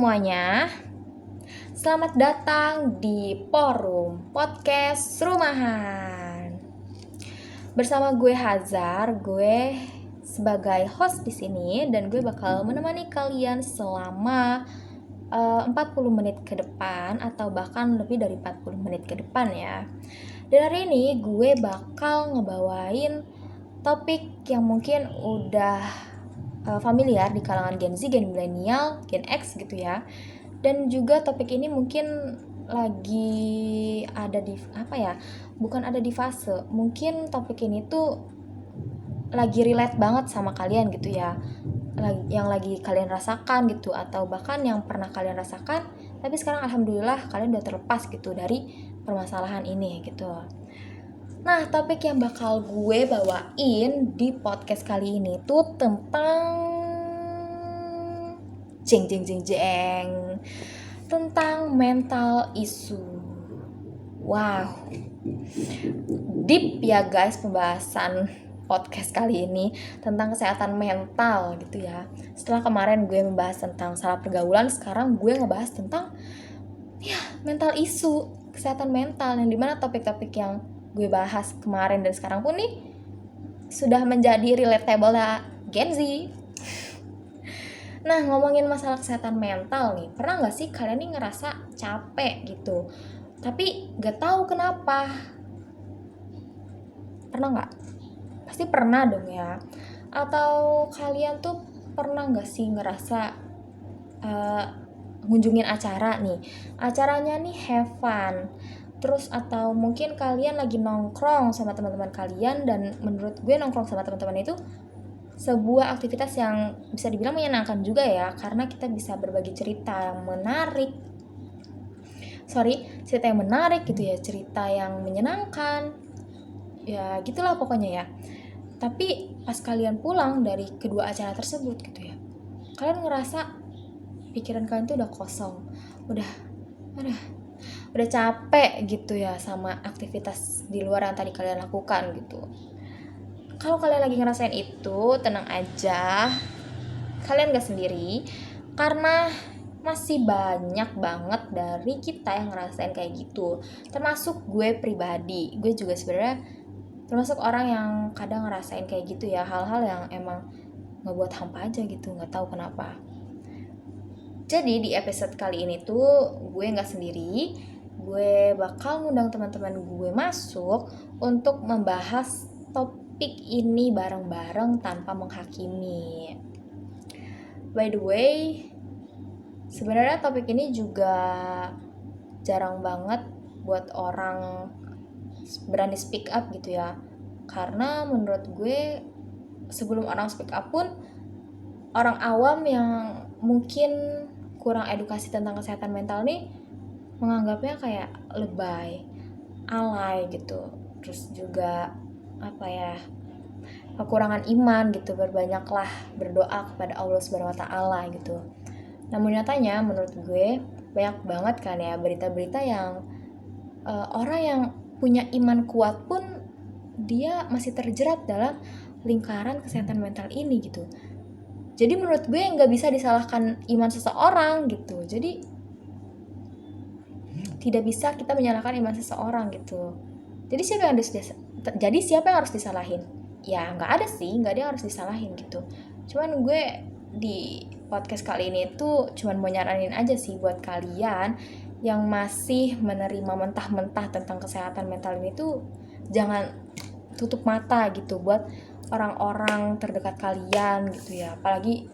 semuanya, selamat datang di Forum Podcast Rumahan. Bersama gue Hazar, gue sebagai host di sini dan gue bakal menemani kalian selama 40 menit ke depan atau bahkan lebih dari 40 menit ke depan ya. Dan hari ini gue bakal ngebawain topik yang mungkin udah familiar di kalangan Gen Z, Gen Millennial, Gen X gitu ya. Dan juga topik ini mungkin lagi ada di bukan ada di fase. Mungkin topik ini tuh lagi relate banget sama kalian gitu ya. Yang lagi kalian rasakan gitu atau bahkan yang pernah kalian rasakan, tapi sekarang alhamdulillah kalian udah terlepas gitu dari permasalahan ini gitu. Nah, topik yang bakal gue bawain di podcast kali ini tuh tentang tentang mental issue. Wow, deep ya guys pembahasan podcast kali ini tentang kesehatan mental gitu ya. Setelah kemarin gue membahas tentang salah pergaulan, sekarang gue ngebahas tentang mental issue, kesehatan mental, yang dimana topik-topik yang gue bahas kemarin dan sekarang pun nih sudah menjadi relatable Gen Z. Nah, ngomongin masalah kesehatan mental nih, pernah gak sih kalian nih ngerasa capek gitu tapi gak tahu kenapa? Pernah gak? Pasti pernah dong ya. Atau kalian tuh pernah gak sih ngerasa ngunjungin acara nih, acaranya nih have fun, terus atau mungkin kalian lagi nongkrong sama teman-teman kalian, dan menurut gue nongkrong sama teman-teman itu sebuah aktivitas yang bisa dibilang menyenangkan juga ya, karena kita bisa berbagi cerita yang menarik gitu ya, cerita yang menyenangkan ya, gitulah pokoknya ya. Tapi pas kalian pulang dari kedua acara tersebut gitu ya, kalian ngerasa pikiran kalian tuh udah kosong, udah capek gitu ya sama aktivitas di luar yang tadi kalian lakukan gitu. Kalau kalian lagi ngerasain itu, tenang aja, kalian gak sendiri, karena masih banyak banget dari kita yang ngerasain kayak gitu, termasuk gue pribadi. Gue juga sebenarnya termasuk orang yang kadang ngerasain kayak gitu ya, hal-hal yang emang ngebuat hampa aja gitu, gak tahu kenapa. Jadi di episode kali ini tuh gue gak sendiri, gue bakal ngundang teman-teman gue masuk untuk membahas topik ini bareng-bareng tanpa menghakimi. By the way, sebenarnya topik ini juga jarang banget buat orang berani speak up gitu ya. Karena menurut gue sebelum orang speak up pun, orang awam yang mungkin kurang edukasi tentang kesehatan mental nih menganggapnya kayak lebay, alay gitu. Terus juga kekurangan iman gitu. Berbanyaklah berdoa kepada Allah Subhanahu wa taala gitu. Namun nyatanya menurut gue banyak banget kan ya berita-berita yang orang yang punya iman kuat pun dia masih terjerat dalam lingkaran kesehatan mental ini gitu. Jadi menurut gue nggak bisa disalahkan iman seseorang gitu. Jadi tidak bisa kita menyalahkan iman seseorang gitu. Jadi siapa yang harus disalahin? Ya nggak ada sih, nggak ada yang harus disalahin gitu. Cuman gue di podcast kali ini tuh cuman mau nyaranin aja sih buat kalian yang masih menerima mentah-mentah tentang kesehatan mental ini tuh jangan tutup mata gitu buat orang-orang terdekat kalian gitu ya. Apalagi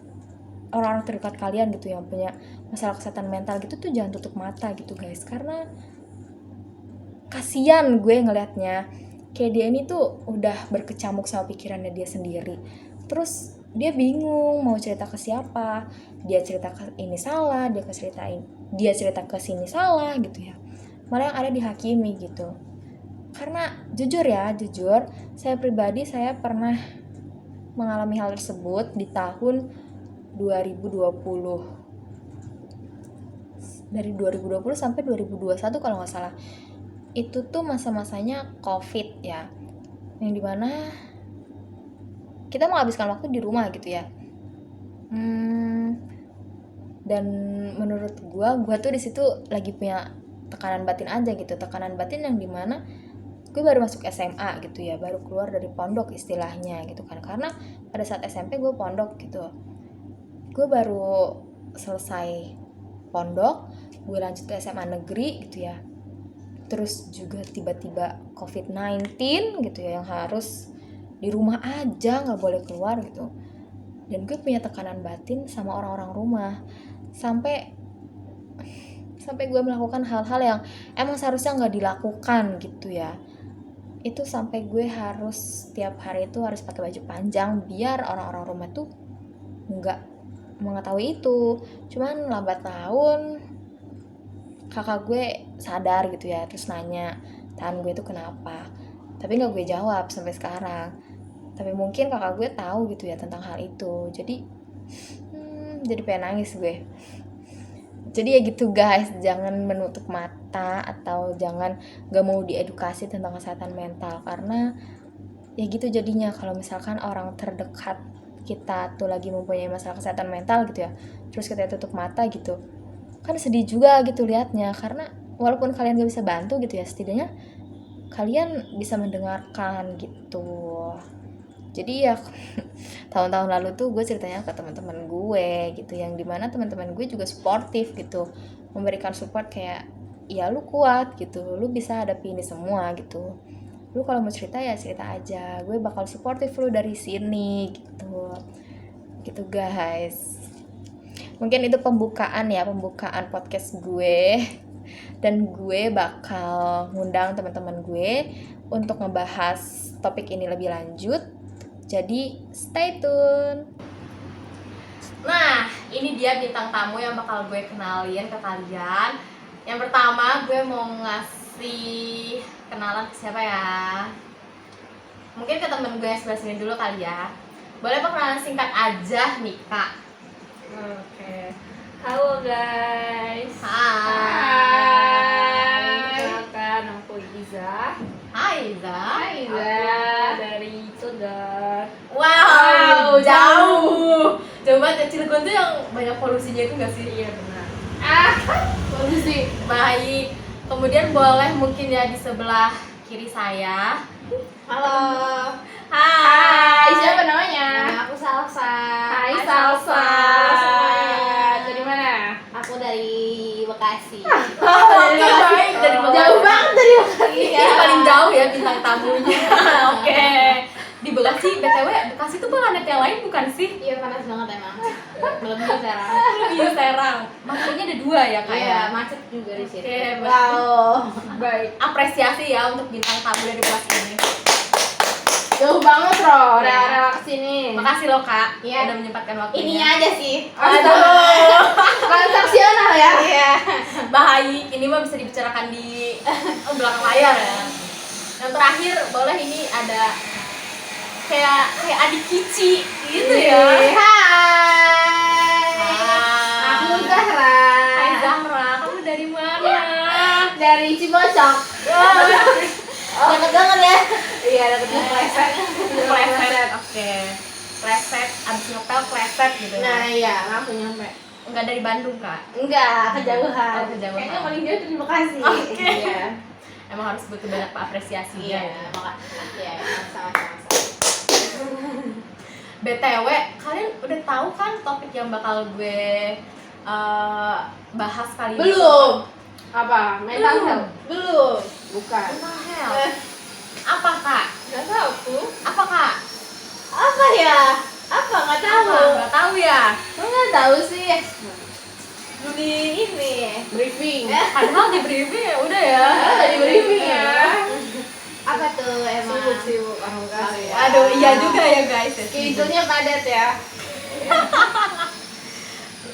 orang-orang terdekat kalian gitu yang punya masalah kesehatan mental gitu tuh jangan tutup mata gitu guys, karena kasian gue ngelihatnya. Kayak dia ini tuh udah berkecamuk sama pikirannya dia sendiri, terus dia bingung mau cerita ke siapa. Dia cerita ke ini salah, dia cerita ke sini salah gitu ya, malah yang ada dihakimi gitu. Karena jujur, saya pribadi saya pernah mengalami hal tersebut di tahun 2020. Dari 2020 sampai 2021 kalau nggak salah. Itu tuh masa-masanya COVID ya, yang dimana kita menghabiskan waktu di rumah gitu ya. Dan menurut gue tuh di situ lagi punya tekanan batin aja gitu, tekanan batin yang dimana gue baru masuk SMA gitu ya, baru keluar dari pondok istilahnya gitu kan, karena pada saat SMP gue pondok gitu, gue baru selesai pondok, gue lanjut ke SMA negeri gitu ya, terus juga tiba-tiba COVID-19 gitu ya, yang harus di rumah aja, nggak boleh keluar gitu. Dan gue punya tekanan batin sama orang-orang rumah, sampai gue melakukan hal-hal yang emang seharusnya nggak dilakukan gitu ya. Itu sampai gue harus setiap hari itu harus pakai baju panjang biar orang-orang rumah tuh nggak mengetahui itu. Cuman lambat laun kakak gue sadar gitu ya, terus nanya tangan gue itu kenapa, tapi nggak gue jawab sampai sekarang. Tapi mungkin kakak gue tahu gitu ya tentang hal itu, jadi pengen nangis gue. Jadi ya gitu guys, jangan menutup mata atau jangan gak mau diedukasi tentang kesehatan mental, karena ya gitu jadinya kalau misalkan orang terdekat kita tuh lagi mempunyai masalah kesehatan mental gitu ya, terus kita tutup mata gitu, kan sedih juga gitu liatnya. Karena walaupun kalian gak bisa bantu gitu ya, setidaknya kalian bisa mendengarkan gitu. Jadi ya tahun-tahun lalu tuh gue ceritanya ke teman-teman gue gitu, yang dimana teman-teman gue juga suportif gitu, memberikan support kayak ya lu kuat gitu, lu bisa hadapi ini semua gitu, lu kalau mau cerita ya cerita aja, gue bakal suportif lu dari sini gitu guys. Mungkin itu pembukaan podcast gue, dan gue bakal ngundang teman-teman gue untuk ngebahas topik ini lebih lanjut. Jadi stay tune. Nah, ini dia bintang tamu yang bakal gue kenalin ke kalian. Yang pertama gue mau ngasih kenalan ke siapa ya? Mungkin ke temen gue yang sebelah sini dulu kali ya. Boleh perkenalan singkat aja, Mika. Oke. Halo guys. Hai. Kenalkan aku Iza. Hai Iza. Aku dari Cilegon. Wow, jauh banget ya. Cilegon tuh yang banyak polusinya itu nggak sih? Iya benar. Polusi. Baik. Kemudian boleh mungkin ya di sebelah kiri saya. Halo. Hai. Siapa namanya? Nama aku Salsa. Hai Salsa. semuanya. Dari mana? Aku dari Bekasi. Oke, baik. Dari Jauh banget dari Bekasi. Ini paling jauh ya bintang tamunya. Oke. Di Bekasi, BTW, Bekasi tuh planet yang lain bukan sih? Iya panas banget emang. Melebihi sekarang. Iya, Serang. Makanya ada dua ya kak Iya ya? macet juga di situ. Oke, Wow. baik. Apresiasi ya untuk bintang tamu dari Bekasi ini. Jauh banget loh. Iya. Rela kesini. Makasih loh kak, Iya. udah menyempatkan waktunya. Ininya aja sih. Aduh. Transaksional ya. Iya. Baik, ini mah bisa dibicarakan di belakang layar ya. Yang terakhir, boleh ini ada kayak adik Kici gitu ya. Hai. Aku Zahra. Hai Zahra, kamu dari mana? Dari Cibocok. Deket banget ya. Iya deket banget. Pleset, oke. Pleset, abis ngepel pleset gitu ya. Nah iya langsung nyampe. Enggak dari Bandung kak? Enggak, kejauhan. Oh, kejauhan. Kayaknya paling jauh tuh di Bekasi. Oke. Iya. Emang harus butuh banyak apresiasi Iya, ya. makasih. Iya, sama-sama. BTW, kalian udah tahu kan topik yang bakal gue bahas kali ini? Belum. Apa? Mental Belum. health? Belum. Bukan. Mental health. Apa kak? Enggak tahu aku. Apa kak? Apa ya? Apa? Nggak tahu. Nggak tahu ya? Nggak tahu sih. Belum di ini. Briefing. Padahal di briefing ya udah ya. Di briefing ya. Apa tuh emang? Sibuk orang Bekasi. Aduh, iya juga ya guys. Schedule-nya padat ya.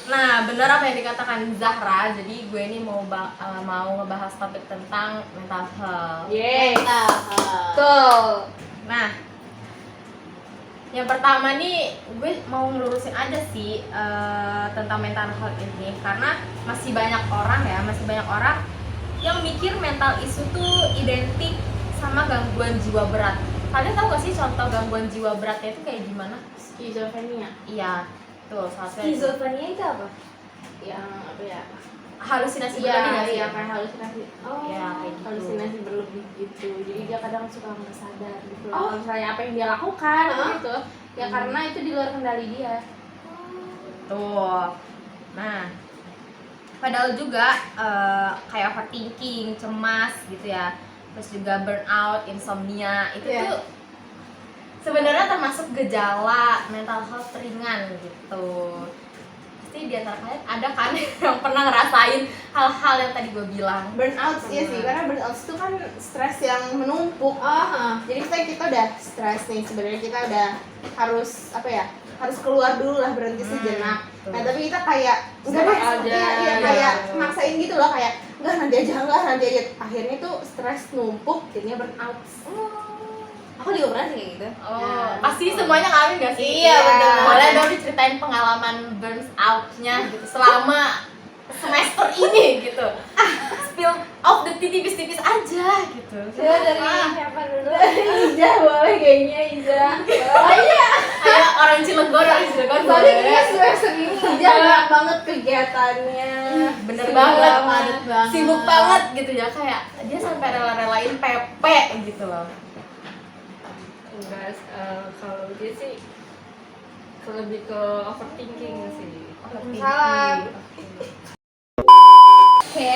Nah, benar apa yang dikatakan Zahra. Jadi gue ini mau ngebahas topik tentang mental health. Yes. Mental. Betul. Nah, yang pertama nih gue mau ngelurusin aja sih tentang mental health ini, karena masih banyak orang yang mikir mental isu tuh identik sama gangguan jiwa berat. Kalian tahu gak sih contoh gangguan jiwa beratnya itu kayak gimana? Skizofrenia. Iya, tuh salah satu. Skizofrenia itu apa? yang apa ya? Halusinasi Iya, berlebih nggak sih? iya kayak halusinasi. Oh, ya kayak gitu. halusinasi berlebih gitu. Jadi dia kadang suka nggak sadar gitu. Oh. Kalau misalnya apa yang dia lakukan Hah? gitu, ya karena itu di luar kendali dia. Tuh. Nah, padahal juga kayak overthinking, cemas gitu ya. Terus juga burnout, insomnia itu Iya. tuh sebenarnya termasuk gejala mental health ringan gitu. Pasti di antara kalian ada kan yang pernah ngerasain hal-hal yang tadi gue bilang. Burnout iya sih, karena burnout itu kan stres yang menumpuk. Jadi kita udah stres nih, sebenarnya kita udah harus apa ya? Harus keluar dulu lah, berhenti sejenak. betul. Nah, tapi kita kayak enggak deh, Santai aja. iya kayak maksain gitu loh, kayak enggak nanti aja. Akhirnya tuh stres numpuk, jadinya burnout. Aku juga pernah sih kayak gitu. Oh, Nah, pasti semuanya ngalamin gak sih? Iya, bener. Boleh dong diceritain pengalaman burnout-nya gitu selama semester ini gitu. Spill of the tipis-tipis aja gitu. Coba dari siapa dulu? Ija boleh kayaknya Ija. Oh iya. Kayak orang Cilegon Soalnya boleh. kayaknya semester ini Ija banyak banget kegiatannya. Bener banget, padat banget. sibuk banget gitu ya, kayak dia sampai rela-relain PP gitu loh. Enggak, kalau dia sih lebih ke overthinking sih. Salah. Oke,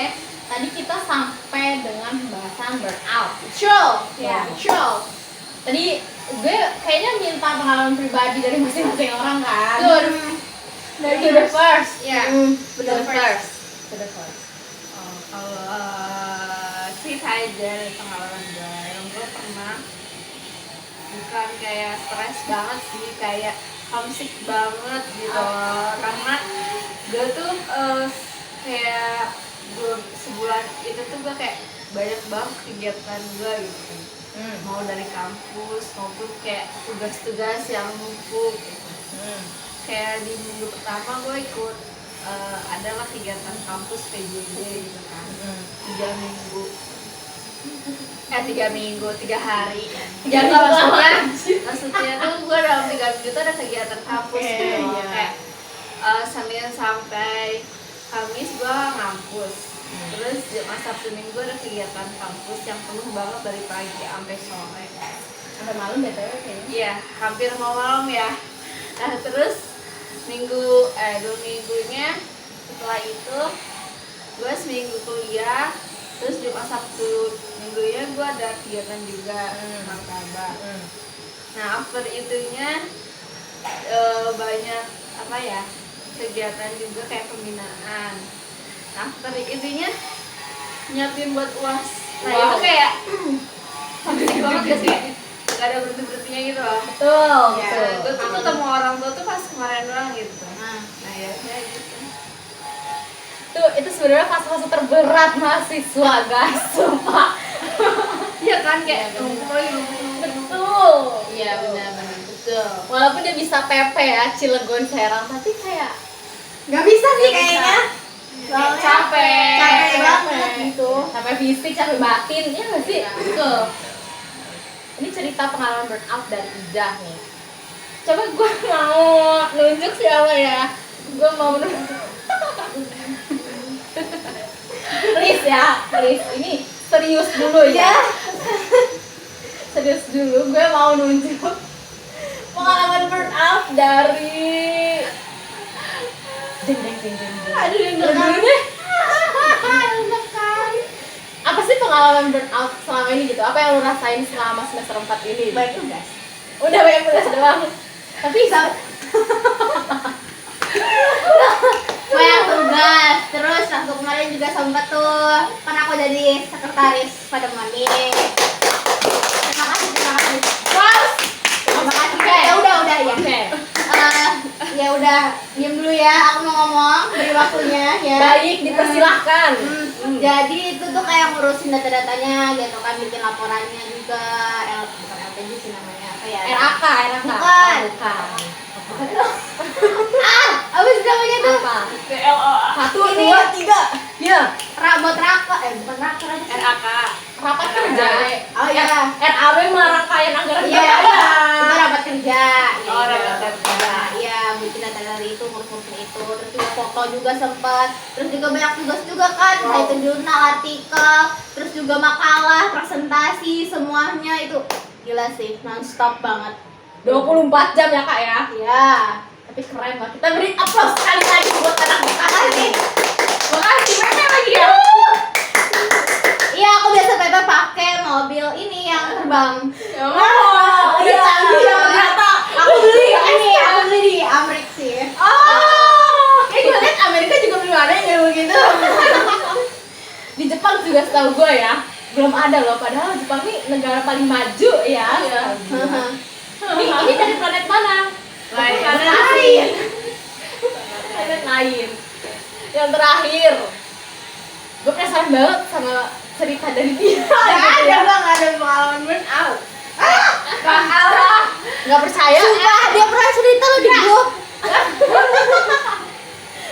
tadi kita sampai dengan pembahasan burnout. Show. Ya. Show. Tadi gue kayaknya minta pengalaman pribadi dari masing-masing orang kan. Good. Dari the first. Ya. The first. To the first. Oh, kalau cerita aja dari pengalaman gue, yang gue pernah bukan kayak stres banget sih, kayak homesick banget gitu karena gue tuh kayak sebulan itu tuh gue kayak banyak banget kegiatan gue gitu, mau dari kampus maupun kayak tugas-tugas yang numpuk gitu. Kayak di minggu pertama gue ikut adalah kegiatan kampus PJJ gitu kan, 3 minggu 3 hari. Jangan Maksudnya tuh gue dalam 3 minggu tuh ada kegiatan kampus gitu. iya. Kayak Senin sampai Kamis gue ngampus. Terus Jumat Sabtu Minggu ada kegiatan kampus yang penuh banget dari pagi sampai sore. Sampai malam BTW kayaknya. Iya, hampir mau malam ya. Nah, terus 2 minggunya setelah itu gue seminggu kuliah, terus Jumat Sabtu Minggunya gue ada kegiatan juga martabak. Nah, after itunya banyak apa ya, kegiatan juga kayak pembinaan. Nah, after itunya nyiapin buat UAS. Nah, itu kayak homesick banget gak sih? Gak ada berhenti-berhentinya gitu loh. Betul. Ya, Gue tuh ketemu orang tua tuh pas kemarin doang gitu. Nah, Nah, ya kayak gitu. Tuh, itu sebenarnya fase-fase terberat mahasiswa, guys. Sumpah. Iya kan, kayak numpuk lagi numpuk. Betul. iya benar-benar betul. Walaupun dia bisa PP ya, Cilegon Serang, tapi kayak Nggak bisa sih kayaknya. Soalnya capek. capek banget gitu. Capek fisik, capek batin, ya nggak sih? Iya. Betul. Ini cerita pengalaman burnout dari Ida nih. Coba gue mau nunjuk siapa ya? Gue mau nunjuk. Please ya, please. Ini serius dulu ya. Serius dulu, gue mau nunjuk pengalaman burnout dari Aduh, yang Lu dulu deh. Apa sih pengalaman burnout selama ini gitu? Apa yang lu rasain selama semester 4 ini? Banyak tugas. Udah banyak tugas doang. Tapi Banyak tugas. Terus waktu kemarin juga sempat tuh kan aku jadi sekretaris pada mami. Terima kasih. Terus Terima kasih. Oke. Ya udah ya. Oke. Ya udah, diam dulu ya. Aku mau ngomong, beri waktunya ya. Baik, dipersilahkan. Jadi itu tuh kayak ngurusin data-datanya gitu kan, bikin laporannya juga. Bukan LPG sih namanya, apa ya? RAK. Bukan. Oh, bukan. Apa sih namanya tuh? Apa? PLO 1, Ini. 2, 3. Ya. Buat raka, bukan raka aja sih. RAK. Rapat kerja. Oh iya. RAW merangkaian anggaran Iya, kerjaan. itu rapat kerja. Oh, rapat kerja. Iya, bikin data dari itu, ngurus-ngurusin itu, terus juga foto foto juga sempat, terus juga banyak tugas juga kan, kayak itu jurnal, artikel, terus juga makalah, presentasi, semuanya itu gila sih, non-stop banget. 24 jam ya kak ya. Ya, tapi keren banget. Kita beri aplaus sekali lagi buat anak makasih. Makasih Pepe lagi ya. Iya, aku biasa Pepe pakai mobil ini yang terbang. Oh, iya, canggih iya. ternyata. Aku beli di Amerika sih. Oh, kayak gue liat Amerika juga belum ada yang kayak begitu. Di Jepang juga setahu gue ya belum ada loh, padahal Jepang ini negara paling maju ya. Iya. Ini dari planet mana? Lain. Planet lain. Yang terakhir, gue penasaran banget sama cerita dari dia. Gak ada bang, ada pengalaman burn out. Nggak percaya? Sumpah, dia pernah cerita loh di grup.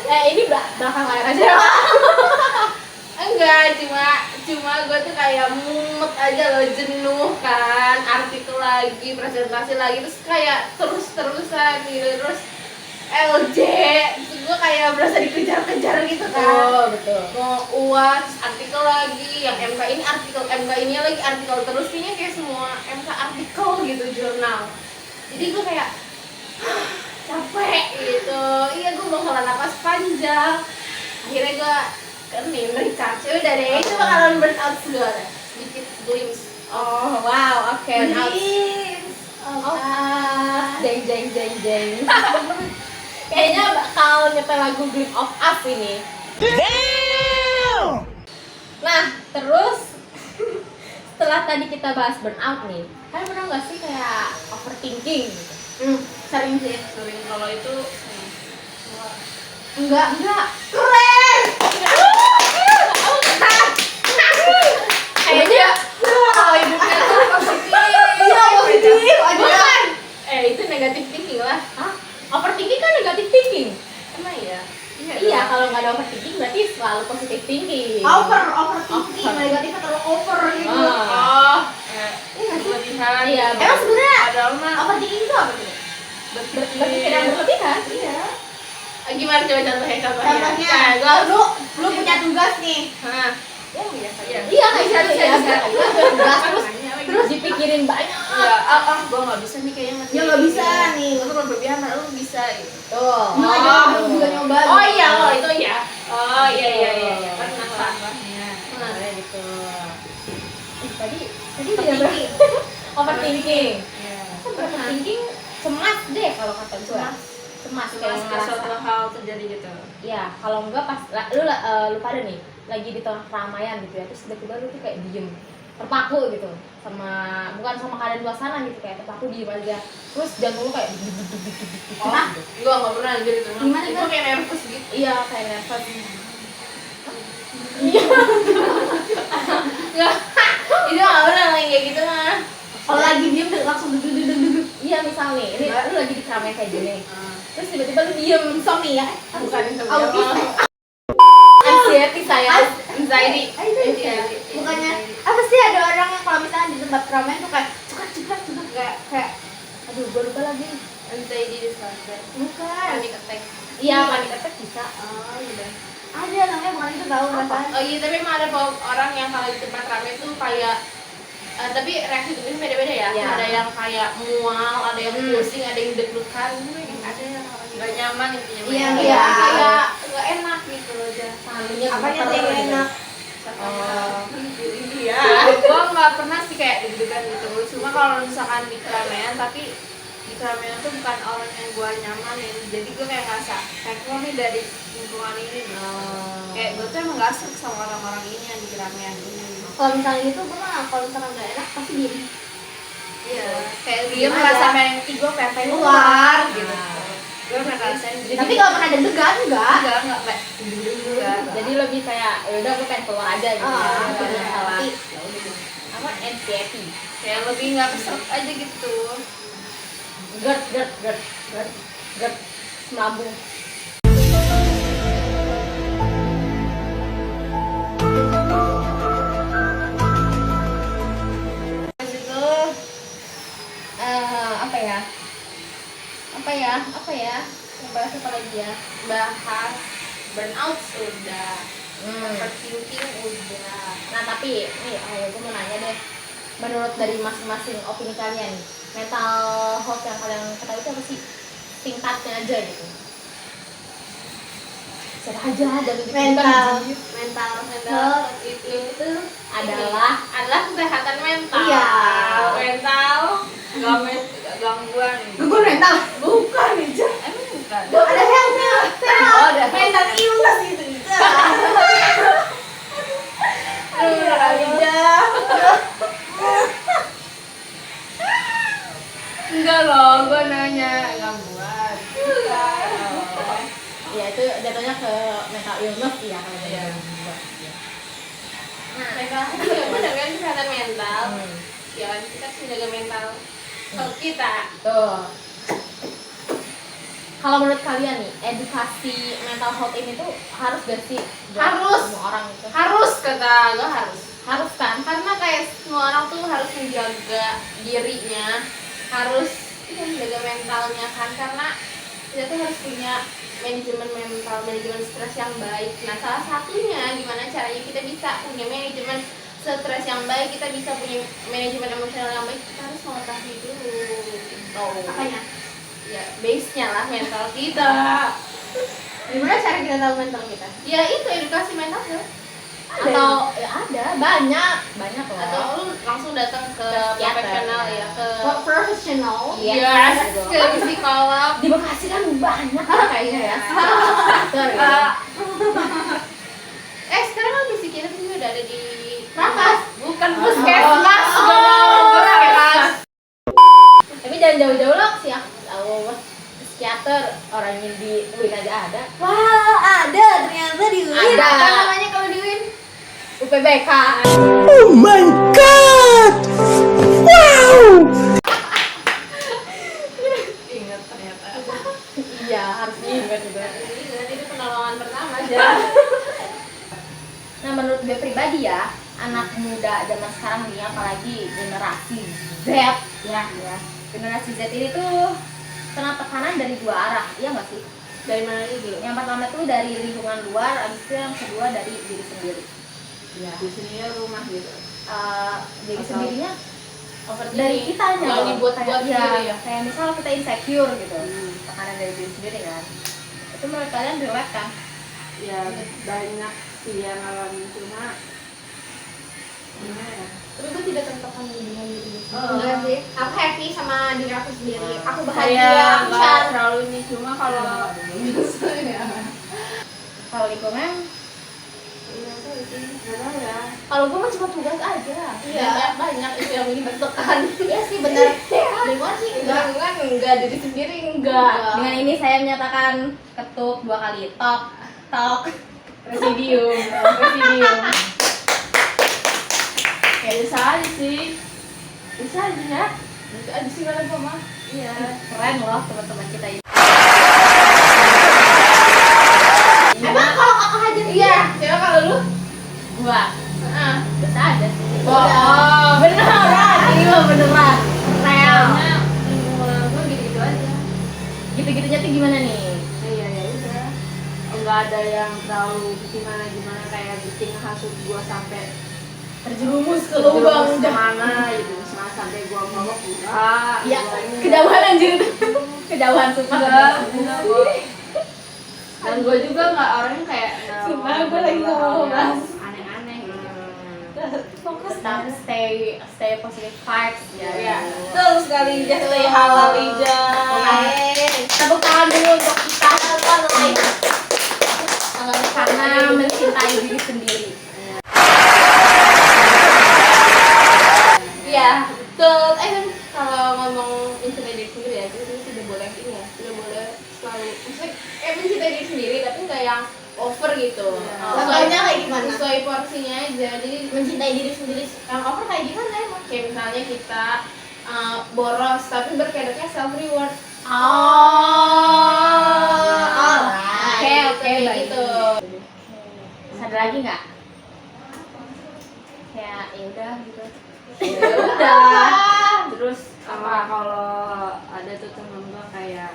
Ini belakang layar aja. Enggak, cuma gue tuh kayak mumet aja loh, jenuh kan, artikel lagi, presentasi lagi, terus kayak terus-terusan gitu, terus LJ, terus gue kayak berasa dikejar-kejar gitu kan. Betul. Mau UAS, terus artikel lagi, yang MK ini artikel, MK ini lagi artikel terus, kayaknya kayak semua MK artikel gitu, jurnal. Jadi gue kayak capek gitu, iya gue mau ngelah napas panjang. Akhirnya gue kening recharge, udah deh, itu bakalan burnout segala, sedikit glimpse. Oh wow, oke. Glimpse. Jeng. Kayaknya bakal nyetel lagu Glimpse of Us ini. Nah, terus setelah tadi kita bahas burnout nih, kalian pernah nggak sih kayak overthinking gitu? Sering sih. Sering kalau itu Enggak. Keren. kayaknya kalau hidupnya tuh positif. Iya, positif. Bukan. Itu negatif thinking lah. Hah? Overthinking kan negatif thinking. Emang iya? Iya, kalau nggak ada overthinking berarti selalu positive thinking. Overthinking, negatifnya terlalu over gitu. Oh, Iya nggak sih? berlebihan. Iya, Emang sebenarnya Padahal mah overthinking itu apa tuh? berpikir yang berlebihan. Iya. gimana coba contohnya? Contohnya, Nah, lu punya tugas nih. Hah. Ya biasa aja. Iya, kayak gitu ya. Terus Terus dipikirin banyak. ya, gua nggak bisa nih kayaknya. Ya nggak bisa nih. Lu terlalu berlebihan, lu bisa gitu. Tuh. Lu aja belum juga nyoba. Oh iya, itu ya. Oh iya. Pernah lah. Nah, kayak gitu. Tadi Overthinking. overthinking. Iya. Overthinking cemas deh kalau kata gue. Cemas kayak Pas suatu ngerasa. hal terjadi gitu. Ya, kalau enggak pas lu pada nih lagi di tengah keramaian gitu ya, terus tiba-tiba lu tuh kayak diem, terpaku gitu bukan sama keadaan suasana gitu, kayak terpaku diem aja, terus jantung lu kayak Oh, gua nggak pernah anjir itu. Gimana, Gua kayak nervous gitu. iya kayak nervous. Itu nggak pernah lagi kayak gitu mah. Kalau lagi diem langsung duduk. Iya, misal nih, ini lu lagi di keramaian kayak gini, terus tiba-tiba lu diem, Insomnia. Bukan itu. anxiety sayang. Anxiety. Bukannya apa sih, ada orang yang kalau misalnya di tempat keramaian tuh kayak cekat kayak Aduh, gue lupa lagi. Anxiety disorder. bukan. Panic attack. Iya, panic attack bisa. Oh iya. Ada namanya, bukan itu tahu perasaan. Oh iya, tapi emang ada orang yang kalau di tempat ramai tuh kayak tapi reaksi tubuhnya beda-beda ya. Iya. Ada yang kayak mual, ada yang pusing, ada yang deg-degan, ada yang nggak nyaman intinya. Iya, Kayak iya. kayak nggak enak gitu loh aja. Tangannya Apanya gemeter yang gitu. enak? Iya. Gua nggak pernah sih kayak deg-degan gitu. Cuma kalau misalkan di keramaian, tapi di keramaian tuh bukan orang yang gua nyamanin. Jadi gua kayak ngerasa kayak gua nih dari lingkungan ini nih. Kayak gua tuh emang nggak suka sama orang-orang ini yang di keramaian ini. Kalau misalnya gitu, gue mah kalau misalnya nggak enak pasti diem. Iya. Kayak dia Gimana? merasa pengen gue pengen Keluar. gitu. Gue pernah ngerasain. Tapi kalau pernah deg-degan enggak. enggak. Jadi lebih kayak ya udah gue pengen keluar aja gitu ya. Ah, Nggak bener. masalah. Tapi- Apa anxiety? Kayak lebih nggak kesel aja gitu. Gerd semabung. Terus itu apa ya? Ngebahas apa lagi ya? Bahas burnout udah, overthinking udah. Nah tapi nih, gue mau nanya deh, menurut dari masing-masing opini kalian, mental health yang kalian ketahui itu apa sih? Tingkatnya aja gitu. Siapa aja dari mental Health itu adalah kesehatan mental. Iya. Mental gangguan. gangguan mental bukan aja, Emang bukan? ada healthnya, ada. mental illness gitu Enggak loh, gue nanya gangguan. Bukan. ya itu jatuhnya ke mental illness ya kalau Iya. Nah, Mental itu benar kan kesehatan mental. hmm. Ya kan kita harus menjaga mental health kita. Tuh. Kalau menurut kalian nih, edukasi mental health ini tuh harus gak sih buat Harus. semua orang gitu? Harus kata gue harus. Harus kan? Karena kayak semua orang tuh harus menjaga dirinya, harus menjaga mentalnya kan, karena kita tuh harus punya manajemen mental, manajemen stres yang baik. Nah salah satunya gimana caranya kita bisa punya manajemen stres yang baik, kita bisa punya manajemen emosional yang baik, kita harus mengetahui dulu gitu. apanya, Ya base-nya lah mental kita. gimana cara kita tahu mental kita? Ya itu edukasi mental tuh. Atau ya ada banyak loh. Atau lu langsung datang ke psikiater. profesional ya, ke Professional. Yes, gitu. ke psikolog. Di Bekasi kan banyak kan kayaknya ya. Psikiater gitu. Sekarang kan psikiater juga udah ada di Rakas. bukan Oh. puskesmas Oh. dong, puskesmas. Tapi jangan jauh-jauh lah sih psikiater, orang yang di UIN aja ada. Wah, ada ternyata di UIN. Ada. Apa namanya kalau di UIN? UPBK. Oh my god! Wow! Ingat ternyata. Iya, harus diingat juga. Ingat itu penolongan pertama aja. Nah menurut gue pribadi ya, anak muda zaman sekarang nih, apalagi generasi Z ya, generasi Z ini tuh kena tekanan dari dua arah, iya nggak sih? Dari mana dulu? Yang pertama tuh dari lingkungan luar, abis itu yang kedua dari diri sendiri. Ya. Di sini rumah gitu. Diri Atau sendirinya Overthinking. dari kitanya Yang loh. dibuat-buat Kayak- sendiri ya. kayak misal kita insecure gitu, Hmm. tekanan dari diri sendiri kan. Itu menurut kalian relate kan? Ya banyak sih yang ngalamin, cuma gimana ya? Tapi gue tidak tertekan dengan diri. Enggak sih, aku happy sama diri aku sendiri. Aku Kayak bahagia, aku nggak cantik. terlalu ini, cuma kalau Kalau lingkungan, nggak tahu ya. kalau gue mah cuma tugas aja. Iya. Banyak itu yang bikin tertekan. Iya sih benar. Lingkungan sih enggak. Enggak diri sendiri enggak. Dengan ini saya menyatakan ketuk 2 kali tok Presidium. Ya bisa aja sih. Bisa aja ya. Bisa aja sih kalau gua mah. Iya. keren loh teman-teman kita ini. Emang kalau kakak hajar Iya. Coba kalau lu? Gua Heeh. biasa aja sih. Bohong. Beneran, ini mah beneran. Real. Soalnya lingkungan gua gitu-gitu aja. Gitu-gitunya tuh gimana nih? Iya ya udah. Enggak ada yang terlalu gimana kayak bikin hasut gua sampai Terjerumus ke terjerumus kemana gitu. Misalnya sampai gua ngomong enggak. Iya, gua ini kejauhan anjir. Kejauhan sumpah. enggak gua. Dan gua juga enggak orangnya kayak Sumpah, gua lagi ngomong, Mas. aneh-aneh gitu. Fokus dan stay positive vibes ya. Iya. Betul sekali, just stay halal Ija. Tepuk tangan dulu untuk kita karena mencintai diri sendiri. Iya, betul. Kan kalau ngomong mencintai diri sendiri ya, itu tidak boleh ini ya, tidak boleh selalu maksudnya mencintai diri sendiri tapi nggak yang over gitu. Contohnya kayak gimana? Sesuai porsinya aja. Jadi Mencintai diri sendiri. yang over kayak gimana emang? Kayak misalnya kita boros tapi berkedoknya self reward. Oke, kayak baik. gitu. Ada lagi nggak? Kayak ya udah gitu. Ya udah. Terus apa kalau ada tuh temen gua kayak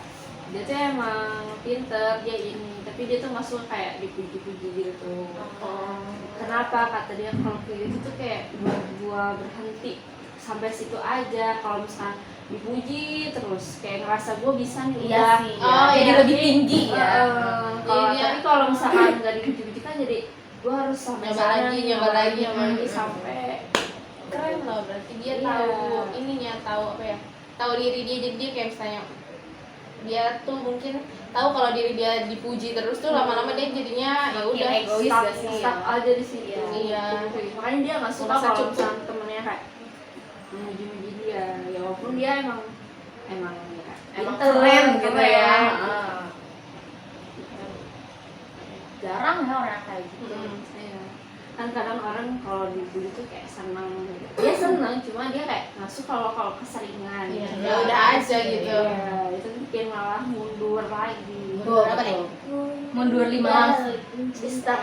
dia tuh emang pinter, dia ini tapi dia tuh nggak suka kayak dipuji-puji gitu. Kenapa kata dia kalau kayak gitu tuh kayak buat gua berhenti sampai situ aja. Kalau misalkan dipuji terus kayak ngerasa gua bisa nih Iya udah. sih, Oh, jadi iya. lebih tinggi ya. Tapi kalau misalkan nggak dipuji-puji kan jadi gua harus sampai Nyoba sana lagi, nih, nyoba lagi. sampai Keren loh, berarti dia Iya. tahu ininya, tahu apa ya, tahu diri dia. Jadi dia kayak misalnya dia tuh mungkin tahu kalau diri dia dipuji terus tuh lama-lama dia jadinya ya Makin udah egois stuck, gak sih? stuck aja di situ. Iya. Makanya dia nggak suka Merasa kalau cukup. misalkan temennya kayak memuji-muji dia, ya walaupun dia emang Emang pinter, keren gitu keren. ya. Jarang ya orang kayak gitu. Iya. Kan kadang orang kalau dipuji tuh kayak senang gitu. Dia senang, cuma dia kayak nggak suka kalau keseringan. Iya, gitu. ya udah aja gitu. Iya, itu bikin malah mundur lagi. Mundur apa nih? Mundur 5 langkah. Stuck.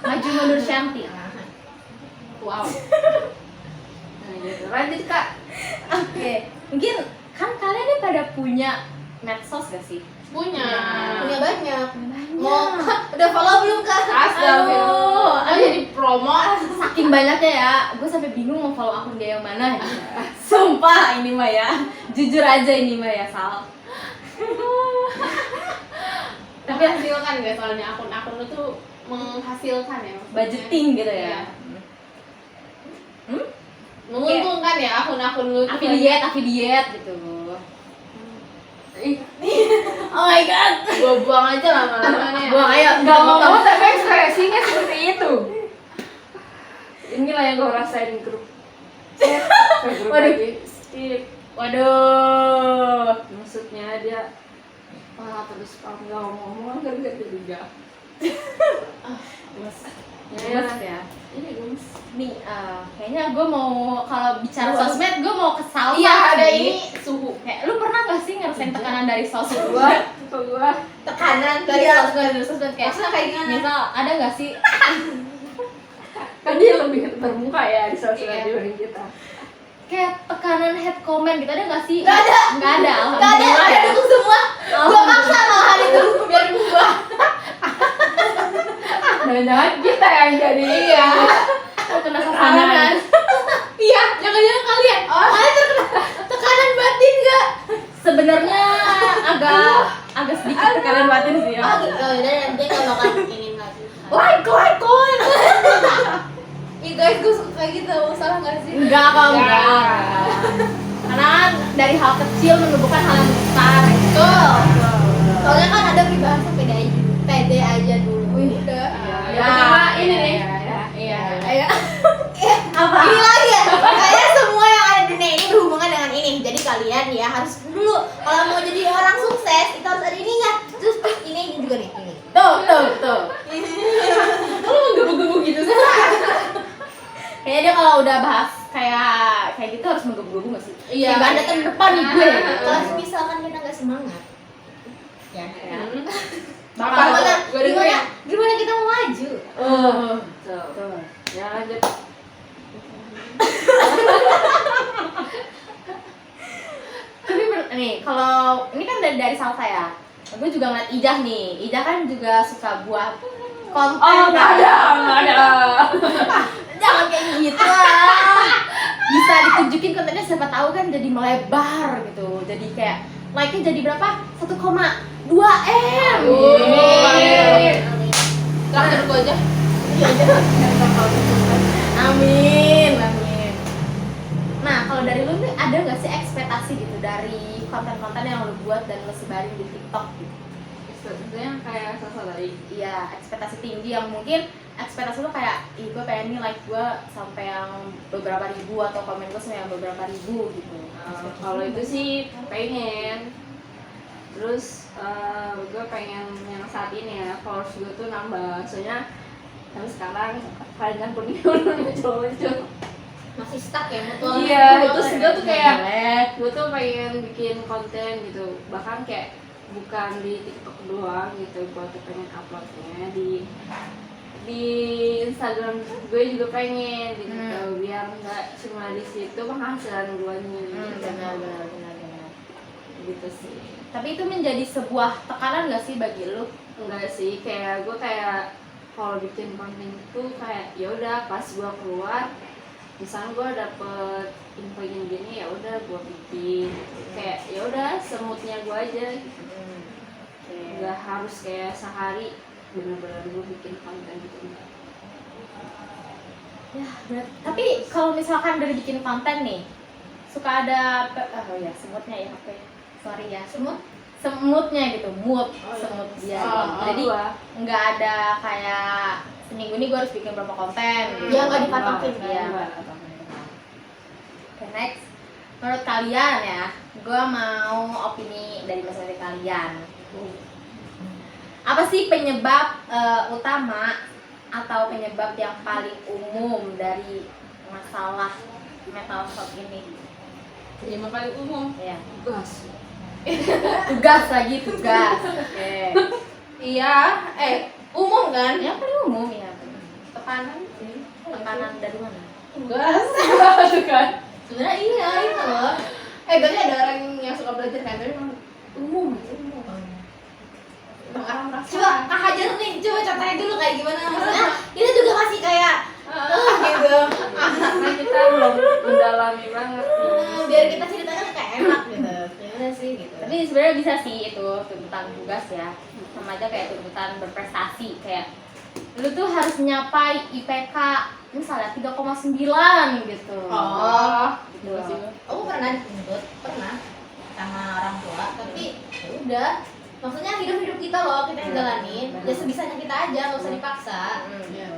Maju mundur cantik. Wow. Nah, gitu. Lanjut Kak. Oke, mungkin kan kalian nih pada punya medsos gak sih? Punya Punya banyak. Mau udah follow belum Kak? Aduh, Oh, jadi promo. saking banyaknya ya, gue sampai bingung mau follow akun dia yang mana. Sumpah ini mah ya, jujur aja ini mah ya Sal. Tapi hasilkan guys, soalnya akun-akun lu tuh menghasilkan ya maksudnya. Budgeting gitu ya. Iya. Menguntungkan ya akun-akun lu tuh. Affiliate gitu. Oh my god. Gua buang aja lama-lama nih. Buang ayo, Gak ngomong tapi ekspresinya seperti itu. Inilah yang gue rasain di grup. Grup Waduh. lagi. Skip. Waduh. Maksudnya dia terus kalau nggak ngomong kan gak juga. Gemes ya. Ini gemes. Nih, kayaknya gue mau kalau bicara sosmed, gue mau ke Salsa Iya, ada sih. ini suhu. Kayak lu pernah gak sih ngerasain tekanan dari sosmed? Gua Tekanan dari Iya, sosmed. kayak Maksudnya kayak gimana? misal ada gak sih kan dia lebih terbuka ya di sosial Iya. dibanding kita. kayak tekanan head comment gitu, ada gak sih? Gak ada. Nggak ada, Gak ada, alhamdulillah ada ya. dukung semua. Gua maksa malahan itu biar berubah. Jangan-jangan kita yang jadi Iya. Aku kena Tekanan. tekanan. Iya, jangan-jangan kalian. Kalian terkena tekanan batin gak? Sebenarnya agak sedikit tekanan batin sih ya. Oh gitu, dan nanti kalau bakal ingin lagi. Like. Ih guys, gue suka kayak gitu, salah gak sih? Enggak kok, Enggak. enggak. Karena kan dari hal kecil menumbuhkan hal yang besar. Betul. Soalnya kan ada peribahasa pede aja dulu. Udah. Ya, cuma ini nih. Iya. Ayo. Apa? Ini lagi ya. Kayaknya semua yang ada di dunia ini berhubungan dengan ini. Jadi kalian ya harus dulu kalau mau jadi orang sukses itu harus ada ininya. Terus ini juga nih, ini. Tuh. Lu menggebu-gebu gitu sih? Kayaknya dia kalau udah bahas kayak gitu harus menggebu-gebu nggak sih? Iya. Kayak gak ada depan nih gue. Kalau misalkan kita nggak semangat, ya. Bakal Gimana kita mau maju? Tuh. Ya lanjut. Tapi nih kalau ini kan dari Salsa ya. Gue juga ngeliat Ijah nih. Ijah kan juga suka buat konten. Oh, nggak ada. Jangan kayak gitu lah. Bisa ditunjukin kontennya, siapa tahu kan jadi melebar gitu. Jadi kayak like-nya jadi berapa? 1,2 M. Amin. Traktir gua aja. Amin. Nah, kalau dari lu nih ada nggak sih ekspektasi gitu dari konten-konten yang lu buat dan lu sebarin di TikTok gitu? Sebetulnya kayak sosok tadi. Iya, ekspektasi tinggi yang mungkin ekspektasi lu kayak, ih gue pengen nih like gue sampai yang beberapa ribu atau komen gue sampai yang beberapa ribu gitu. Kalau itu sih pengen. Terus gue pengen yang saat ini ya followers gue tuh nambah. Soalnya sampai sekarang kalian pun muncul-muncul. Masih stuck ya mutual. Iya, terus gue tuh kayak Jelek. gue tuh pengen bikin konten gitu, bahkan kayak bukan di TikTok doang gitu, gue tuh pengen uploadnya di Instagram gue juga pengen gitu, biar nggak cuma di situ penghasilan gue nih. Benar. gitu sih. Tapi itu menjadi sebuah tekanan nggak sih bagi lu? Enggak sih, kayak gue kayak kalau bikin konten itu kayak ya udah pas gue keluar, misalnya gue dapet info gini ya udah gue bikin, kayak ya udah semutnya gue aja gitu. Nggak harus kayak sehari bener-bener gue bikin konten gitu. Ya, tapi kalau misalkan dari bikin konten nih, suka ada semutnya ya apa ya? Sorry ya, semutnya gitu, semut dia. Jadi nggak ada kayak seminggu ini gue harus bikin berapa konten gitu. Ya nggak dipatokin kan. Iya. Oke, next. Menurut kalian ya, gue mau opini dari masing-masing kalian. Apa sih penyebab utama atau penyebab yang paling umum dari masalah mental health ini? Penyebab paling umum Ya. gas. Tugas lagi, tugas. Oke. Iya, umum kan? Yang paling umum ya. Tekanan sih. Tekanan dari mana? Gas. Tuh kan. Sebenarnya iya itu loh. Tapi ada orang yang suka belajar kan, tapi emang umum. Orang merasa. Coba Kak Hajar nih, coba contohnya dulu kayak gimana maksudnya. Kita juga masih kayak gitu. Karena kita belum mendalami banget. Biar kita ceritanya kayak enak gitu. Gimana sih gitu. Tapi sebenarnya bisa sih itu tuntutan tugas ya. Sama aja kayak tuntutan berprestasi kayak lu tuh harus nyapai IPK misalnya 3,9 gitu. Gitu. Aku pernah dituntut, pernah sama orang tua, tapi ya udah. Maksudnya hidup kita loh, kita yang jalanin. Ya sebisanya kita aja, nggak usah dipaksa.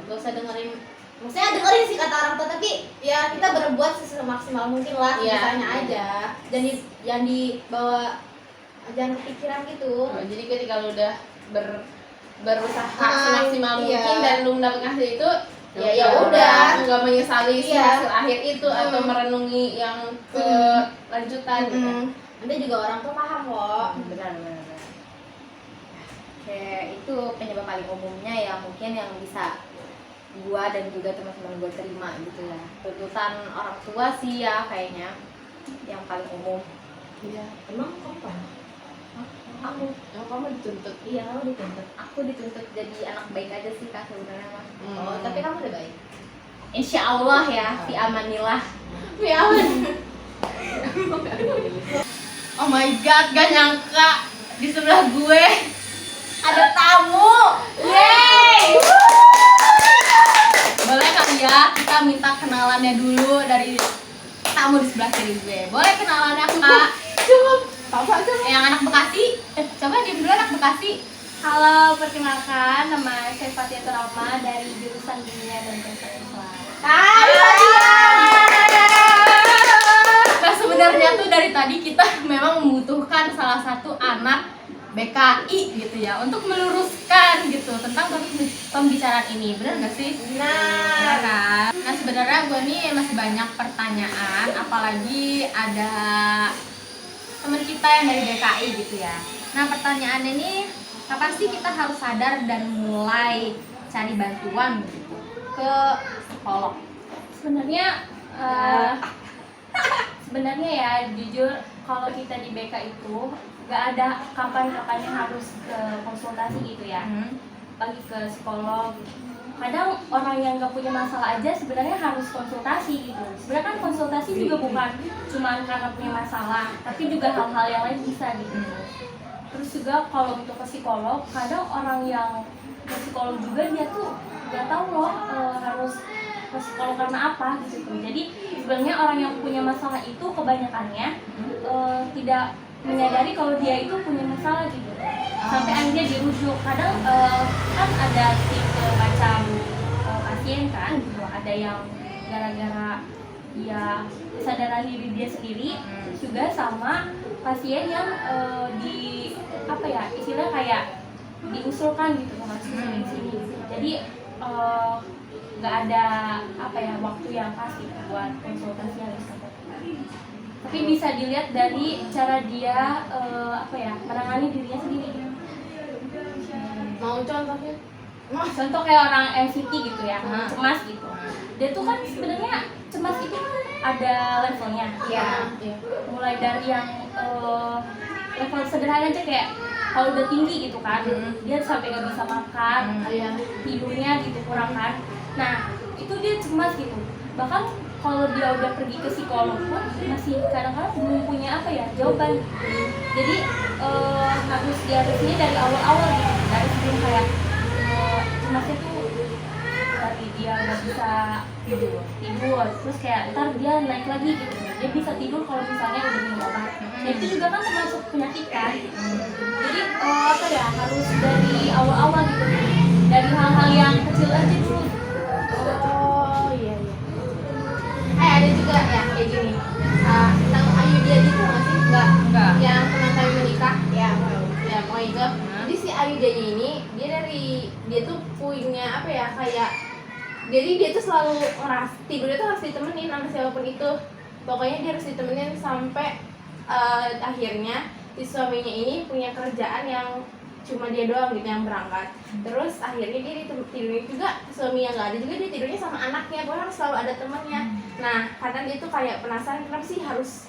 Nggak usah dengerin. Maksudnya dengerin sih kata orang tua, tapi ya kita berbuat semaksimal mungkin lah, sebisanya aja. Jangan dibawa, jangan kepikiran gitu. Jadi ketika lu udah berusaha semaksimal mungkin dan lu mendapatkan hasil itu, ya udah, nggak menyesali si hasil akhir itu atau merenungi yang kelanjutan gitu. Nanti juga orang tuh paham kok. Benar. Oke, itu penyebab paling umumnya ya mungkin yang bisa gua dan juga teman-teman gua terima gitu ya. Tuntutan orang tua sih ya kayaknya yang paling umum. Iya. Emang kamu pernah? Aku. Kamu dituntut. Iya, kamu dituntut. Aku dituntut jadi anak baik aja sih Kak sebenarnya mah. Oh, tapi kamu udah baik. Insya Allah ya, fi amanillah. Fi aman. Oh my god, gak nyangka di sebelah gue Ada tamu. Yeay! Boleh kali ya kita minta kenalannya dulu dari tamu di sebelah kiri gue. Boleh kenalannya Kak? Coba. Yang anak Bekasi. Coba dia dulu anak Bekasi. Halo, perkenalkan nama saya Fatia Turama dari jurusan Kimia dan Teknik Islam. Nah sebenarnya tuh dari tadi kita memang membutuhkan salah satu anak BKI gitu ya untuk meluruskan gitu tentang pembicaraan ini, benar nggak sih? Benar kan? Nah sebenarnya gue nih masih banyak pertanyaan, apalagi ada teman kita yang dari BKI gitu ya. Nah pertanyaannya ini, kapan sih kita harus sadar dan mulai cari bantuan gitu ke psikolog? Sebenarnya ya jujur kalau kita di BK itu nggak ada kapan-kapannya harus ke konsultasi gitu ya, bagi ke psikolog. Kadang orang yang nggak punya masalah aja sebenarnya harus konsultasi gitu. Sebenarnya kan konsultasi juga bukan cuma karena punya masalah, tapi juga hal-hal yang lain bisa gitu. Terus juga kalau untuk ke psikolog, kadang orang yang ke psikolog juga dia tuh nggak tahu loh harus ke psikolog karena apa gitu. Jadi sebenarnya orang yang punya masalah itu kebanyakannya tidak menyadari kalau dia itu punya masalah gitu. Sampai akhirnya dirujuk. Kadang kan ada tipe macam pasien kan gitu. Ada yang gara-gara dia kesadaran diri dia sendiri, juga sama pasien yang istilah kayak diusulkan gitu harus di sini. Jadi nggak ada waktu yang pas gitu buat konsultasi harus tapi bisa dilihat dari cara dia menangani dirinya sendiri. Mau contohnya? Contoh kayak orang anxiety gitu ya, cemas gitu. Dia tuh kan sebenarnya cemas itu kan ada levelnya. Iya. Mulai dari yang level sederhana aja kayak kalau udah tinggi gitu kan, dia sampai nggak bisa makan, tidurnya gitu kurang kan. Nah itu dia cemas gitu. Bahkan kalau dia udah pergi ke psikolog pun masih kadang-kadang belum punya apa ya jawaban. Jadi harus diatasinya dari awal-awal gitu, dari sebelum kayak cemasnya tuh tadi dia nggak bisa tidur, terus kayak ntar dia naik lagi gitu, dia bisa tidur kalau misalnya udah minum obat. Dan itu juga kan termasuk penyakit kan. Jadi apa ya, harus dari awal-awal gitu, dari hal-hal yang kecil aja dulu. Oh iya. Ada juga ya kayak gini. Tentang Ayu dia gitu nggak sih? Enggak. Yang teman kami menikah, ya pokoknya itu. Jadi si Ayu dia ini dia tuh punya apa ya, kayak jadi dia tuh selalu tidurnya tuh harus ditemenin sama siapapun itu. Pokoknya dia harus ditemenin sampai akhirnya si suaminya ini punya kerjaan yang cuma dia doang gitu yang berangkat. Terus akhirnya dia tidurnya juga, suaminya nggak ada juga, dia tidurnya sama anaknya. Pokoknya harus selalu ada temannya. Nah karena dia tuh kayak penasaran kenapa sih harus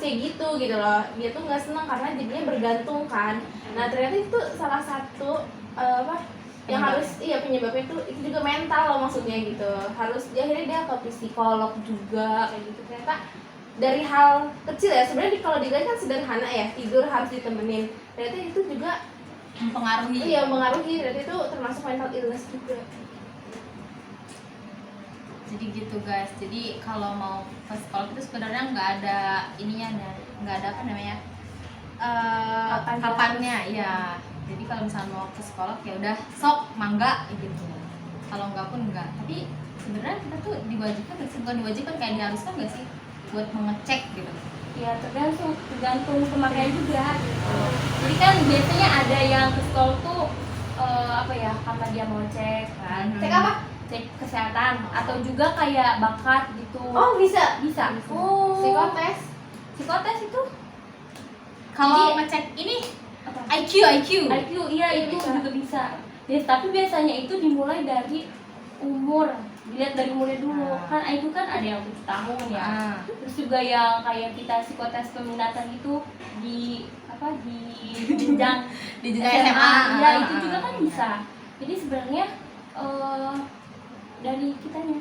kayak gitu loh. Dia tuh nggak senang karena jadinya bergantung kan. Nah ternyata itu salah satu yang harus penyebabnya tuh itu juga mental loh maksudnya gitu. Harus akhirnya dia ke psikolog juga kayak gitu. Ternyata dari hal kecil ya, sebenarnya kalau dilihat kan sederhana ya, tidur harus ditemenin. Ternyata itu juga mempengaruhi. Iya, mempengaruhi. Berarti itu termasuk mental illness juga. Jadi gitu guys. Jadi kalau mau ke psikolog itu sebenarnya nggak ada ininya, nggak ada apa namanya kapannya ya. Jadi kalau misalnya mau ke psikolog ya udah sok mangga gitu. Kalau nggak pun enggak. Tapi sebenarnya kita tuh diwajibkan nggak sih? Bukan diwajibkan, kayak diharuskan nggak sih buat mengecek gitu? Ya tergantung pemakaian juga gitu. Jadi kan biasanya ada yang ke psikolog tuh apa ya, karena dia mau cek kan. Cek apa? Cek kesehatan atau juga kayak bakat gitu. Oh bisa. Oh. Psikotes itu Kalau ngecek ini apa? IQ Iya itu bisa. juga bisa. Ya, tapi biasanya itu dimulai dari umur, dilihat dari umurnya dulu. Kan IQ kan ada yang 7 tahun ya. Terus juga yang kayak kita psikotes peminatan itu di jenjang di jenjang SMA. Ya itu juga kan bisa. Jadi sebenarnya dari kitanya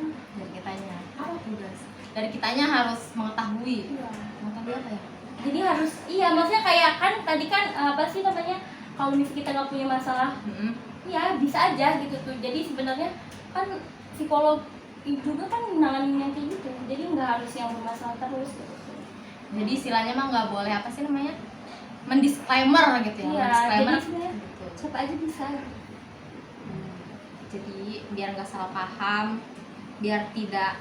apa tugas? Dari kitanya harus mengetahui. Iya. Mengetahui apa ya? Jadi harus maksudnya kayak kan tadi kan apa sih namanya, kalau misalnya kita nggak punya masalah ya bisa aja gitu tuh. Jadi sebenarnya kan psikolog juga kan nanganin yang kayak gitu, jadi nggak harus yang bermasalah terus gitu. Jadi istilahnya mah nggak boleh apa sih namanya, mendisclaimer gitu ya. Iya, Mendisclaimer jadi sebenarnya gitu. siapa aja bisa. Jadi biar nggak salah paham, biar tidak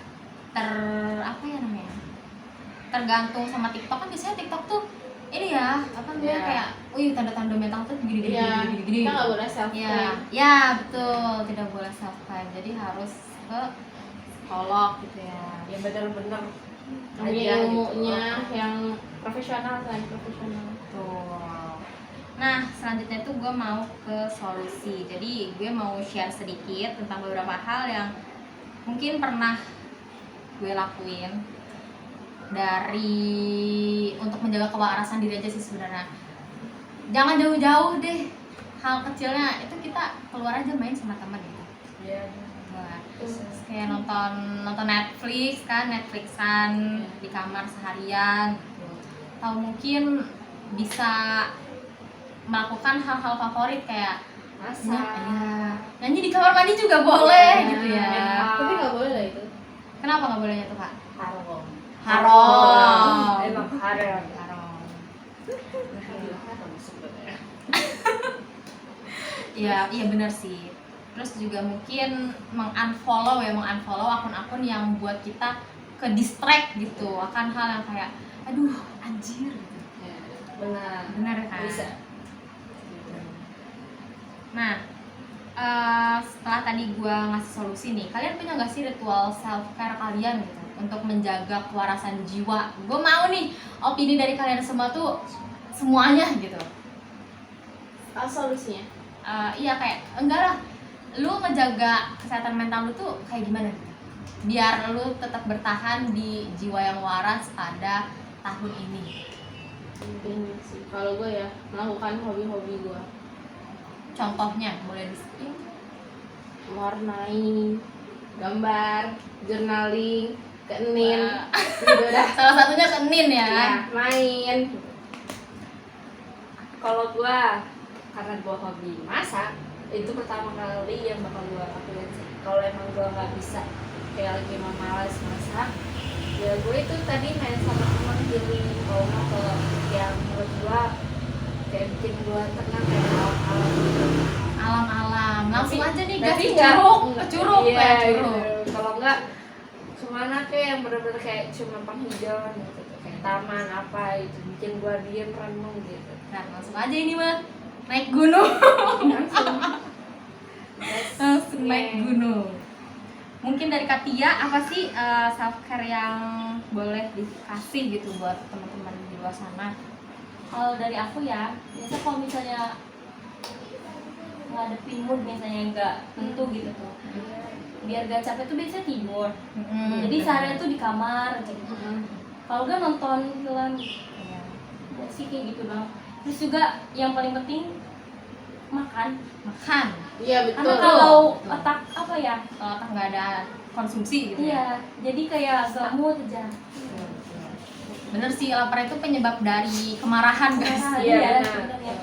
tergantung sama TikTok. Kan biasanya TikTok tuh ini ya apa namanya, kayak tanda-tanda mental tuh gini. Kita nggak boleh self Ya betul, tidak boleh self claim. Jadi harus ke psikolog gitu ya. Ya benar-benar Aja punya gitu. ilmunya yang profesional kan, profesional. Betul. Nah selanjutnya tuh gue mau ke solusi. Jadi gue mau share sedikit tentang beberapa hal yang mungkin pernah gue lakuin untuk menjaga kewarasan diri aja sih sebenarnya. Jangan jauh-jauh deh, hal kecilnya itu kita keluar aja main sama teman gitu. Iya. Nah, terus kayak nonton Netflixan di kamar seharian gitu. Atau mungkin bisa melakukan hal-hal favorit kayak nyanyi di kamar mandi juga boleh gitu ya. Tapi nggak boleh lah itu. Kenapa nggak bolehnya tuh Kak? Haram. Emang haram. Iya benar sih. Terus juga mungkin mengunfollow akun-akun yang buat kita ke distract gitu akan hal yang kayak aduh anjir gitu. Benar kan? Bisa. Nah, setelah tadi gua ngasih solusi nih, kalian punya nggak sih ritual self care kalian gitu untuk menjaga kewarasan jiwa? Gue mau nih opini dari kalian semua tuh semuanya gitu. Solusinya Iya kayak enggak lah, lu ngejaga kesehatan mental lu tuh kayak gimana gitu? Biar lu tetap bertahan di jiwa yang waras pada tahun ini. Ini sih kalau gue ya melakukan hobi-hobi gue, Contohnya boleh di warnai, gambar, journaling, kenin, Wah. gitu dah. salah satunya kenin ya. Ya, main. Kalau gue karena gue hobi masak, itu pertama kali yang bakal gue lakuin sih. Kalau emang gue nggak bisa kayak lagi mau malas masak, ya gue itu tadi main sama teman healing. Kalau mau ke yang menurut gue kayak bikin gue tenang kayak alam-alam gitu. Alam-alam langsung Tapi- aja nih gas tapi ke nggak- curug, ke nggak- curug iya, kayak gitu. curug. Kalau enggak kemana kayak yang bener-bener kayak cuma penghijauan gitu, kayak taman apa itu bikin gue diem renung gitu. Nah, langsung aja ini mah naik gunung. Langsung. Langsung naik Yeah. gunung. Mungkin dari Katia apa sih self care yang boleh dikasih gitu buat teman-teman di luar sana? Kalau dari aku ya, biasa kalau misalnya ngadepin mood misalnya nggak tentu gitu tuh, biar gak capek tuh biasanya tidur. Jadi seharian tuh di kamar aja gitu. Kalau nggak nonton film, Iya. ya sih kayak gitu bang. Terus juga yang paling penting makan. Makan. Iya betul. Karena kalau otak apa ya? Kalau otak nggak ada konsumsi gitu ya. Iya, jadi kayak gak mood aja. Bener sih, lapar itu penyebab dari kemarahan guys. Nah, Iya, iya, benar. sebenarnya.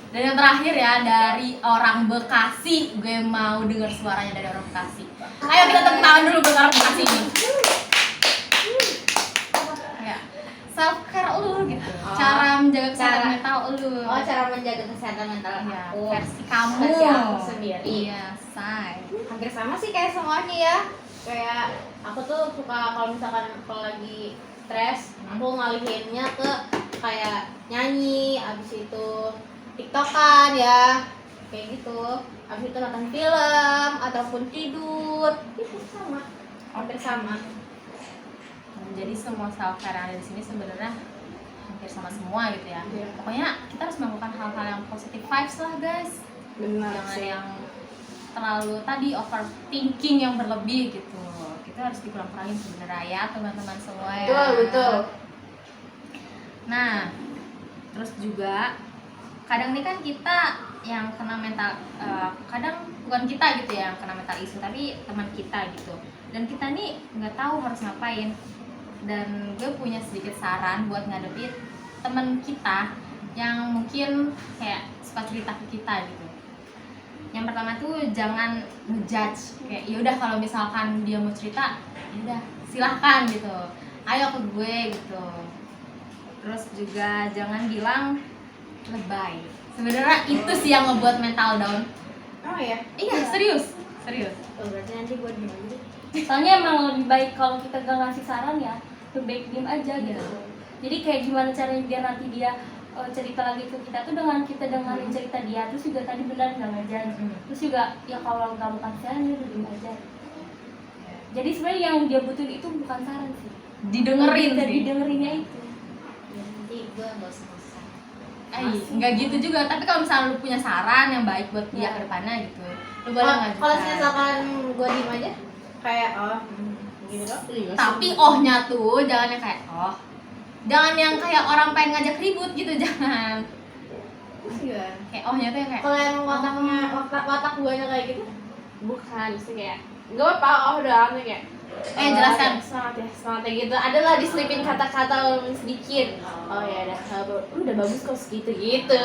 Dan yang terakhir ya, dari orang Bekasi. Gue mau dengar suaranya dari orang Bekasi. Ayo kita tepuk tangan dulu buat orang Bekasi ini. Ya, self care lu gitu. Oh. Cara menjaga kesehatan Cara- mental lu. Oh, cara menjaga kesehatan mental Ya, aku. versi kamu. Versi aku sendiri. Iya, say. Hampir sama sih kayak semuanya ya. Kayak aku tuh suka kalau misalkan kalau lagi stres, aku ngalihinnya ke kayak nyanyi, abis itu tiktokan ya, kayak gitu. Abis itu nonton film ataupun tidur, itu sama, hampir sama. Jadi semua self care yang ada di sini sebenarnya hampir sama semua gitu ya. Iya. Pokoknya kita harus melakukan hal-hal yang positive vibes lah guys. Benar Jangan sih. yang terlalu tadi overthinking yang berlebih gitu. Kita harus dikurang-kurangin sebenarnya ya teman-teman semua ya. Betul, betul. Nah, terus juga kadang nih kan kita yang kena mental, kadang bukan kita gitu ya yang kena mental isu, tapi teman kita gitu. Dan kita nih nggak tahu harus ngapain. Dan gue punya sedikit saran buat ngadepin teman kita yang mungkin kayak suka cerita ke kita gitu. Yang pertama tuh jangan ngejudge, kayak yaudah kalau misalkan dia mau cerita, yaudah silahkan gitu, ayo ke gue gitu. Terus juga jangan bilang lebay. Sebenarnya itu sih yang ngebuat mental down. Oh ya. Iya, serius. Oh, berarti nanti gue diem aja deh. Soalnya emang lebih baik kalau kita gak ngasih saran ya, lebih baik diem aja gitu. Iya. Jadi kayak gimana caranya biar nanti dia cerita lagi ke kita tuh dengan kita dengerin cerita dia, terus juga tadi benar nggak ngejudge. Terus juga ya kalau nggak mau kasih saran dia udah diem aja. Jadi sebenarnya yang dia butuhin itu bukan saran sih, Didengerin dan sih. didengerinnya itu. Ya, nanti gue nggak usah masak. Nggak gitu juga. Tapi kalau misalnya lu punya saran yang baik buat dia ke depannya gitu, lu boleh ngajukan. Kalau misalkan gue diem aja, kayak gitu loh. Tapi ohnya tuh jangan yang kayak oh. Jangan yang kayak orang pengen ngajak ribut gitu, jangan. Iya. Kayak ohnya tuh yang kayak Kalau emang watak guanya kayak gitu, Bukan sih kayak gak apa-apa, oh udah anu kayak jelaskan. semangat gitu. Adalah diselipin kata-kata walaupun sedikit. Oh ya udah bagus kok segitu gitu.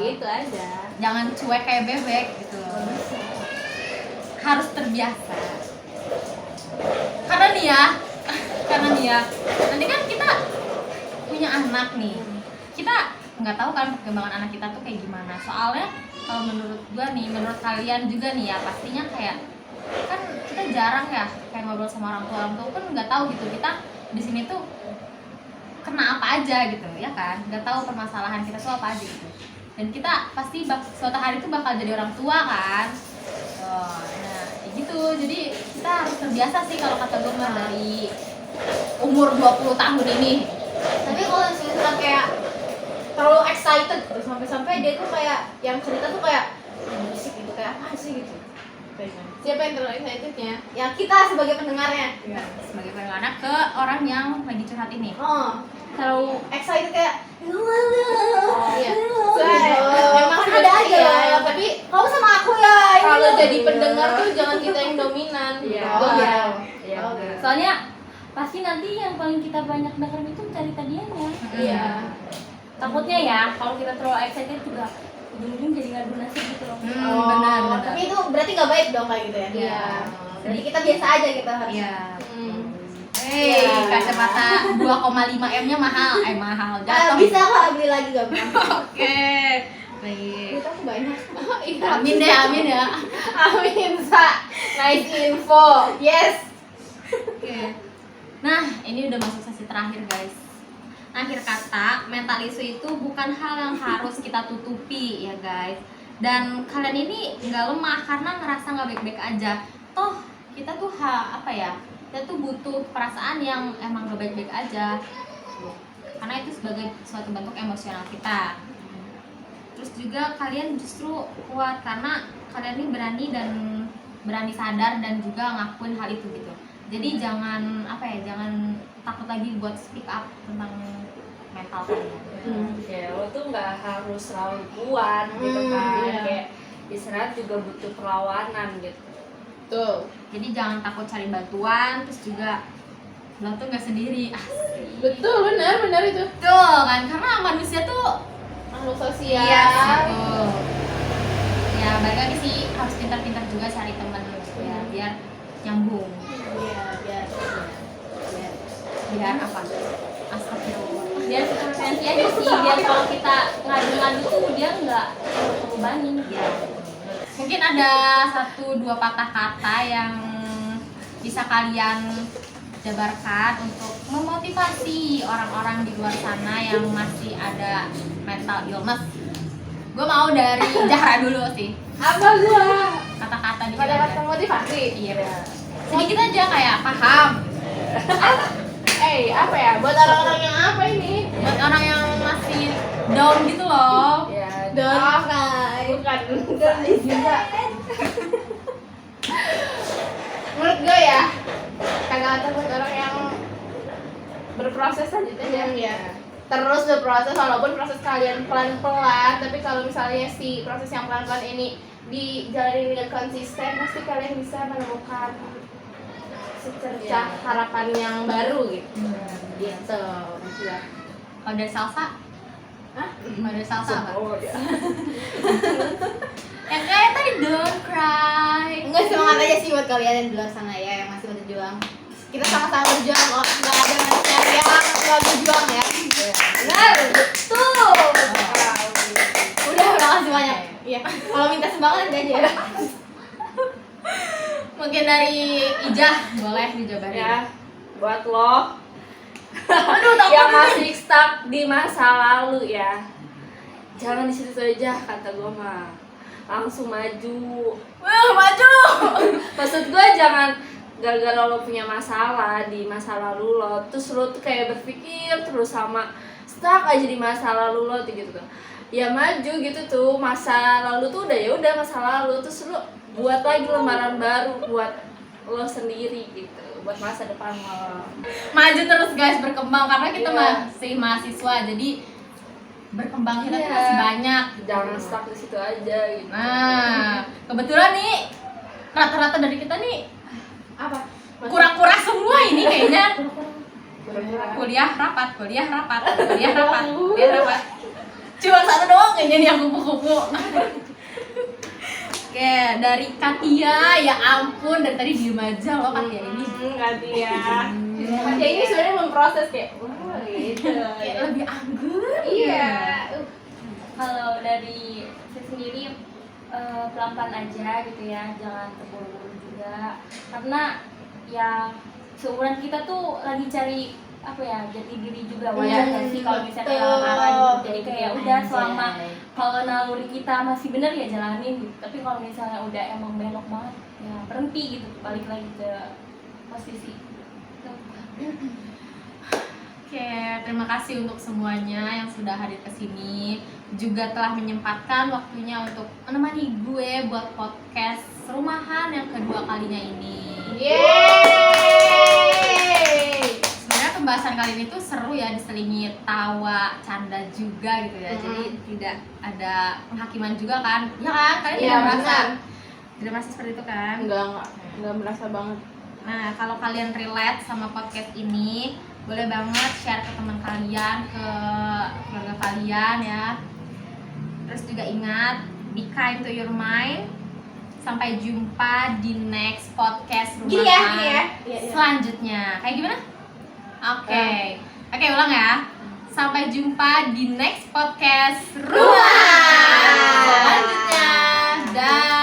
Gitu aja. Jangan cuek kayak bebek gitu. Harus terbiasa. Karena nih ya, nanti kan kita punya anak nih. Kita nggak tahu kan perkembangan anak kita tuh kayak gimana. Soalnya kalau menurut gua nih, menurut kalian juga nih ya, pastinya kayak kan kita jarang ya kayak ngobrol sama orang tua pun nggak tahu gitu kita di sini tuh kena apa aja gitu ya kan, nggak tahu permasalahan kita tuh apa aja gitu. Dan kita pasti suatu hari tuh bakal jadi orang tua kan. Oh, nah kayak gitu, jadi kita harus terbiasa sih kalau kata gue mah dari umur 20 tahun ini. tapi kalau misalkan kayak terlalu excited gitu, sampai dia tuh kayak yang cerita tuh kayak berisik gitu, kayak apa sih gitu. Siapa yang terlalu excitednya? Ya kita sebagai pendengarnya. Sebagai pendengar ke orang yang lagi curhat ini. Oh, terlalu excited kayak Iya. memang ada aja Iya. lah, tapi kamu sama aku ya ini Kalau loh. jadi pendengar tuh jangan kita yang dominan. Iya. Oh, iya. Iya. Oh, benar. soalnya pasti nanti yang paling kita banyak dengerin itu cerita dianya. Iya. Takutnya ya kalau kita terlalu excited juga ujung-ujung jadi ngadu nasib gitu loh. Oh, benar. tapi itu berarti nggak baik dong kayak gitu ya. Iya. Jadi kita biasa aja kita harus. Iya. Iya. Kacamata 2,5 M-nya mahal. Mahal. Bisa kok beli lagi gak bang? Oke. Baik. Duit aku banyak. Amin deh, amin ya. Amin sa. Nice info. Yes. Oke. Nah, ini udah masuk sesi terakhir, guys. Akhir kata, mental issue itu bukan hal yang harus kita tutupi ya, guys. Dan kalian ini nggak lemah karena ngerasa nggak baik-baik aja. Toh, kita tuh kita tuh butuh perasaan yang emang gak baik-baik aja. Karena itu sebagai suatu bentuk emosional kita. Terus juga kalian justru kuat karena kalian ini berani sadar dan juga ngakuin hal itu gitu. Jadi jangan jangan takut lagi buat speak up tentang mental kalian. Ya, lo tuh nggak harus selalu kuat gitu kan. Iya. Kayak istirahat juga butuh perlawanan gitu. Tuh. Jadi jangan takut cari bantuan, terus juga lo tuh nggak sendiri. Asik. Betul, benar itu. Tuh kan, karena manusia tuh Makhluk sosial. iya gitu. Ya balik lagi sih harus pintar-pintar juga cari teman ya biar nyambung. Iya, Biar apa? Astagfirullah. Biar frekuensi aja sih, biar kalau kita ngadu-ngadu tuh dia nggak ngebebanin. Ya. Mungkin ada 1-2 patah kata yang bisa kalian jabarkan untuk memotivasi orang-orang di luar sana yang masih ada mental illness. Gue mau dari Zahra dulu sih. Apa gua? Kata-kata di Kata-kata motivasi. Iya benar. Sedikit aja kayak paham. Apa ya? Buat orang-orang yang apa ini? Buat orang yang masih down gitu loh. Ya, Bukan. Bukan juga. Menurut gue ya, kata-kata buat orang yang berproses lanjut aja ya. Terus berproses walaupun proses kalian pelan-pelan, tapi kalau misalnya si proses yang pelan-pelan ini dijalani dengan konsisten, pasti kalian bisa menemukan secercah harapan yang baru gitu. Gitu. Kalau dari salsa? Hah? Kalau dari salsa apa? oh ya. Yang kayak tadi don't cry. Enggak, semangat aja sih buat kalian yang di luar sana ya yang masih berjuang. Kita sama-sama berjuang, nggak ada manusia yang nggak berjuang ya. Benar, betul. Udah, makasih banyak. Iya. Kalau minta sumbangan nanti aja. Mungkin dari Ijah boleh dijabarin. Ya, buat lo yang masih stuck di masa lalu ya, jangan di situ aja kata gue mah, langsung maju. Maju. Maksud gue jangan gara-gara lo punya masalah di masa lalu lo, terus lo tuh kayak berpikir terus sama stuck aja di masa lalu lo tuh gitu tuh. Ya maju gitu tuh, masa lalu tuh udah masa lalu, terus lo buat lagi lembaran baru buat lo sendiri gitu, buat masa depan lo. Maju terus guys, berkembang karena kita Iya. masih mahasiswa, jadi berkembang kita tuh Iya. masih banyak. Jangan stuck di situ aja gitu. Nah, kebetulan nih rata-rata dari kita nih Apa? kurang-kurang semua ini kayaknya. Kuliah rapat. Cuma satu doang kayaknya nih yang kupu-kupu. Oke, dari Katia, ya ampun dari tadi diem aja loh Katia ini. Katia. Katia ini sebenarnya memproses kayak, wah gitu. Kayak lebih anggun. Iya. Kalau dari saya sendiri pelan-pelan aja gitu ya, jangan terburu-buru juga, karena ya seumuran kita tuh lagi cari apa ya, jati diri juga wajar nggak sih kalau misalnya marah gitu. Jadi kayak udah selama kalau naluri kita masih benar ya jalanin gitu, tapi kalau misalnya udah emang belok banget ya berhenti gitu, balik lagi ke posisi. Oke, terima kasih untuk semuanya yang sudah hadir ke sini, juga telah menyempatkan waktunya untuk menemani gue buat podcast rumahan yang kedua kalinya ini. Yeay. Sebenarnya pembahasan kali ini tuh seru ya, diselingi tawa, canda juga gitu ya. Jadi tidak ada penghakiman juga kan? Ya kan? Kalian Iya, tidak merasa benar. tidak merasa seperti itu kan? Enggak merasa banget. Nah, kalau kalian relate sama podcast ini, boleh banget share ke teman kalian, ke keluarga kalian ya. Terus juga ingat, be kind to your mind. Sampai jumpa di next podcast rumahan Gini ya, gini ya. Iya. selanjutnya. Kayak gimana? Oke. Oke, ulang ya. Sampai jumpa di next podcast rumahan selanjutnya. Dah.